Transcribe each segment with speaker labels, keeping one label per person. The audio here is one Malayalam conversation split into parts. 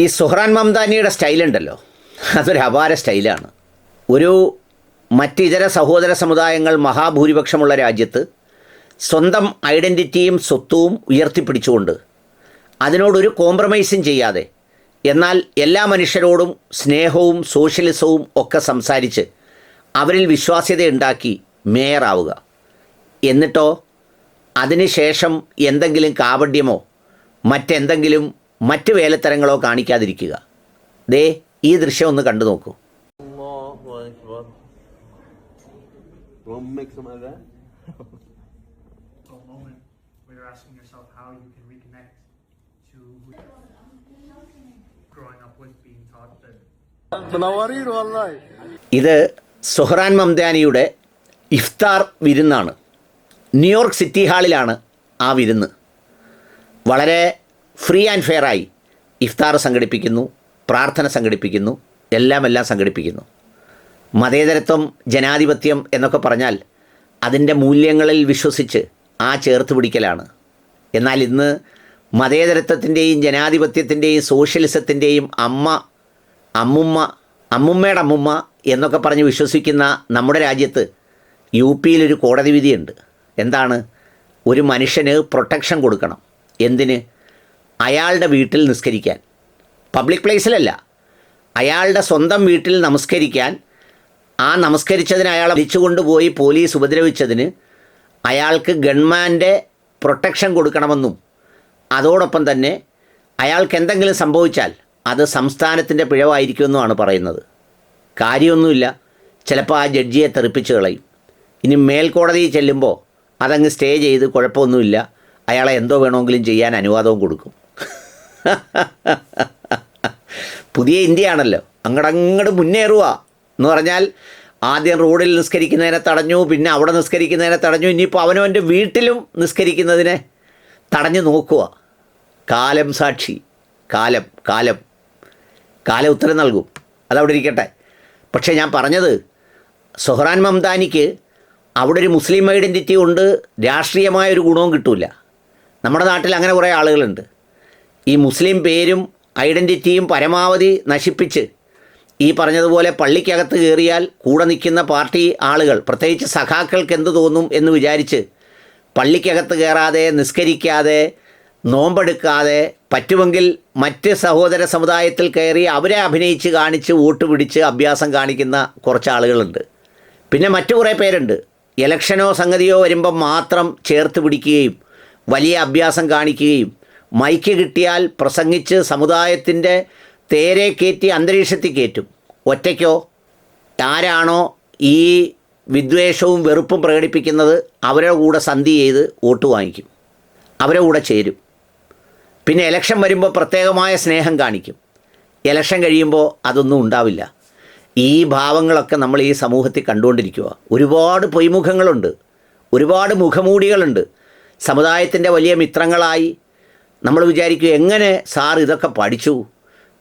Speaker 1: ഈ സുഹ്റാൻ മംദാനിയുടെ സ്റ്റൈലുണ്ടല്ലോ, അതൊരു അപാര സ്റ്റൈലാണ്. മറ്റിതര സഹോദര സമുദായങ്ങൾ മഹാഭൂരിപക്ഷമുള്ള രാജ്യത്ത് സ്വന്തം ഐഡൻറ്റിറ്റിയും സ്വത്വവും ഉയർത്തിപ്പിടിച്ചുകൊണ്ട് അതിനോടൊരു കോംപ്രമൈസും ചെയ്യാതെ, എന്നാൽ എല്ലാ മനുഷ്യരോടും സ്നേഹവും സോഷ്യലിസവും ഒക്കെ സംസാരിച്ച് അവരിൽ വിശ്വാസ്യതയുണ്ടാക്കി മേയറാവുക. എന്നിട്ടോ അതിനുശേഷം എന്തെങ്കിലും കാപഢ്യമോ മറ്റ് വേലത്തരങ്ങളോ കാണിക്കാതിരിക്കുക. ദേ ഈ ദൃശ്യം ഒന്ന് കണ്ടു നോക്കൂ. ഇത് സുഹ്റാൻ മംദാനിയുടെ ഇഫ്താർ വിരുന്നാണ്. ന്യൂയോർക്ക് സിറ്റി ഹാളിലാണ് ആ വിരുന്ന്. വളരെ ഫ്രീ ആൻഡ് ഫെയറായി ഇഫ്താർ സംഘടിപ്പിക്കുന്നു, പ്രാർത്ഥന സംഘടിപ്പിക്കുന്നു, എല്ലാം സംഘടിപ്പിക്കുന്നു. മതേതരത്വം, ജനാധിപത്യം എന്നൊക്കെ പറഞ്ഞാൽ അതിൻ്റെ മൂല്യങ്ങളിൽ വിശ്വസിച്ച് ചേർത്ത് പിടിക്കലാണ്. എന്നാൽ ഇന്ന് മതേതരത്വത്തിൻ്റെയും ജനാധിപത്യത്തിൻ്റെയും സോഷ്യലിസത്തിൻ്റെയും അമ്മുമ്മയുടെ അമ്മുമ്മ എന്നൊക്കെ പറഞ്ഞ് വിശ്വസിക്കുന്ന നമ്മുടെ രാജ്യത്ത് യുപിയിലൊരു കോടതി വിധിയുണ്ട്. എന്താണ്? ഒരു മനുഷ്യന് പ്രൊട്ടക്ഷൻ കൊടുക്കണം. എന്തിന്? അയാളുടെ വീട്ടിൽ നിസ്കരിക്കാൻ. പബ്ലിക് പ്ലേസിലല്ല, അയാളുടെ സ്വന്തം വീട്ടിൽ നമസ്കരിക്കാൻ. നമസ്കരിച്ചതിന് അയാളെ വിളിച്ചുകൊണ്ടുപോയി പോലീസ് ഉപദ്രവിച്ചതിന് അയാൾക്ക് ഗവൺമെൻറ് പ്രൊട്ടക്ഷൻ കൊടുക്കണമെന്നും, അതോടൊപ്പം തന്നെ അയാൾക്ക് എന്തെങ്കിലും സംഭവിച്ചാൽ അത് സംസ്ഥാനത്തിൻ്റെ പിഴവായിരിക്കുമെന്നുമാണ് പറയുന്നത്. കാര്യമൊന്നുമില്ല, ചിലപ്പോൾ ആ ജഡ്ജിയെ തെറിപ്പിച്ച് കളയും. ഇനി മേൽക്കോടതിയിൽ ചെല്ലുമ്പോൾ അതങ്ങ് സ്റ്റേ ചെയ്ത് കുഴപ്പമൊന്നുമില്ല, അയാളെ എന്തോ വേണമെങ്കിലും ചെയ്യാൻ അനുവാദവും കൊടുക്കും. പുതിയ ഇന്ത്യയാണല്ലോ, അങ്ങോട്ട് മുന്നേറുക എന്ന് പറഞ്ഞാൽ ആദ്യം റോഡിൽ നിസ്കരിക്കുന്നതിനെ തടഞ്ഞു, പിന്നെ അവിടെ നിസ്കരിക്കുന്നതിനെ തടഞ്ഞു, ഇനിയിപ്പോൾ അവനവൻ്റെ വീട്ടിലും നിസ്കരിക്കുന്നതിനെ തടഞ്ഞു നോക്കുക. കാലം സാക്ഷി, കാലം ഉത്തരം നൽകും. അതവിടെ ഇരിക്കട്ടെ. പക്ഷേ ഞാൻ പറഞ്ഞത്, സുഹ്റാൻ മംദാനിക്ക് അവിടെ ഒരു മുസ്ലിം ഐഡൻറ്റിറ്റി കൊണ്ട് രാഷ്ട്രീയമായൊരു ഗുണവും കിട്ടില്ല. നമ്മുടെ നാട്ടിൽ അങ്ങനെ കുറേ ആളുകളുണ്ട്. ഈ മുസ്ലിം പേരും ഐഡൻറ്റിറ്റിയും പരമാവധി നശിപ്പിച്ച് ഈ പറഞ്ഞതുപോലെ പള്ളിക്കകത്ത് കയറിയാൽ കൂടെ നിൽക്കുന്ന പാർട്ടി ആളുകൾ, പ്രത്യേകിച്ച് സഖാക്കൾക്ക് എന്ത് തോന്നും എന്ന് വിചാരിച്ച് പള്ളിക്കകത്ത് കയറാതെ, നിസ്കരിക്കാതെ, നോമ്പെടുക്കാതെ, പറ്റുമെങ്കിൽ മറ്റ് സഹോദര സമുദായത്തിൽ കയറി അവരെ അഭിനയിച്ച് കാണിച്ച് വോട്ട് പിടിച്ച് അഭ്യാസം കാണിക്കുന്ന കുറച്ച് ആളുകളുണ്ട്. പിന്നെ മറ്റു കുറേ പേരുണ്ട്, ഇലക്ഷനോ സംഗതിയോ വരുമ്പം മാത്രം ചേർത്ത് പിടിക്കുകയും വലിയ അഭ്യാസം കാണിക്കുകയും മൈക്ക് കിട്ടിയാൽ പ്രസംഗിച്ച് സമുദായത്തിൻ്റെ തേരെ കയറ്റി അന്തരീക്ഷത്തിൽ കയറ്റും. ഒറ്റയ്ക്കോ ആരാണോ ഈ വിദ്വേഷവും വെറുപ്പും പ്രകടിപ്പിക്കുന്നത് അവരുടെ കൂടെ സന്ധി ചെയ്ത് വോട്ട് വാങ്ങിക്കും, അവരുടെ കൂടെ ചേരും. പിന്നെ ഇലക്ഷൻ വരുമ്പോൾ പ്രത്യേകമായ സ്നേഹം കാണിക്കും. ഇലക്ഷൻ കഴിയുമ്പോൾ അതൊന്നും ഉണ്ടാവില്ല. ഈ ഭാവങ്ങളൊക്കെ നമ്മൾ ഈ സമൂഹത്തിൽ കണ്ടുകൊണ്ടിരിക്കുക. ഒരുപാട് പൊയ്മുഖങ്ങളുണ്ട്, ഒരുപാട് മുഖമൂടികളുണ്ട്. സമുദായത്തിൻ്റെ വലിയ മിത്രങ്ങളായി നമ്മൾ വിചാരിക്കും, എങ്ങനെ സാർ ഇതൊക്കെ പഠിച്ചു?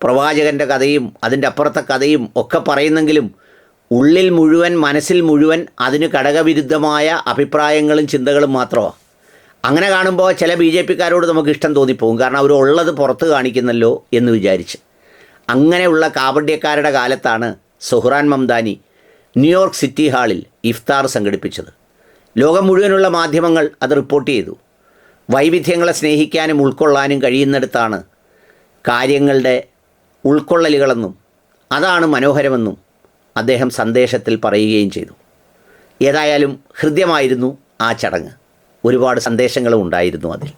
Speaker 1: പ്രവാചകൻ്റെ കഥയും അതിൻ്റെ അപ്പുറത്തെ കഥയും ഒക്കെ പറയുന്നെങ്കിലും ഉള്ളിൽ മുഴുവൻ, മനസ്സിൽ മുഴുവൻ അതിന് ഘടകവിരുദ്ധമായ അഭിപ്രായങ്ങളും ചിന്തകളും മാത്രമാണ്. അങ്ങനെ കാണുമ്പോൾ ചില BJPക്കാരോട് നമുക്ക് ഇഷ്ടം തോന്നിപ്പോകും. കാരണം അവർ ഉള്ളത് പുറത്ത് കാണിക്കുന്നല്ലോ എന്ന് വിചാരിച്ച്. അങ്ങനെയുള്ള കാപഢ്യക്കാരുടെ കാലത്താണ് സുഹ്റാൻ മംദാനി ന്യൂയോർക്ക് സിറ്റി ഹാളിൽ ഇഫ്താർ സംഘടിപ്പിച്ചത്. ലോകം മുഴുവനുള്ള മാധ്യമങ്ങൾ അത് റിപ്പോർട്ട് ചെയ്തു. വൈവിധ്യങ്ങളെ സ്നേഹിക്കാനും ഉൾക്കൊള്ളാനും കഴിയുന്നിടത്താണ് കാര്യങ്ങളുടെ ഉൾക്കൊള്ളലുകളെന്നും അതാണ് മനോഹരമെന്നും അദ്ദേഹം സന്ദേശത്തിൽ പറയുകയും ചെയ്തു. ഏതായാലും ഹൃദ്യമായിരുന്നു ആ ചടങ്ങ്. ഒരുപാട് സന്ദേശങ്ങളും ഉണ്ടായിരുന്നു അതിൽ.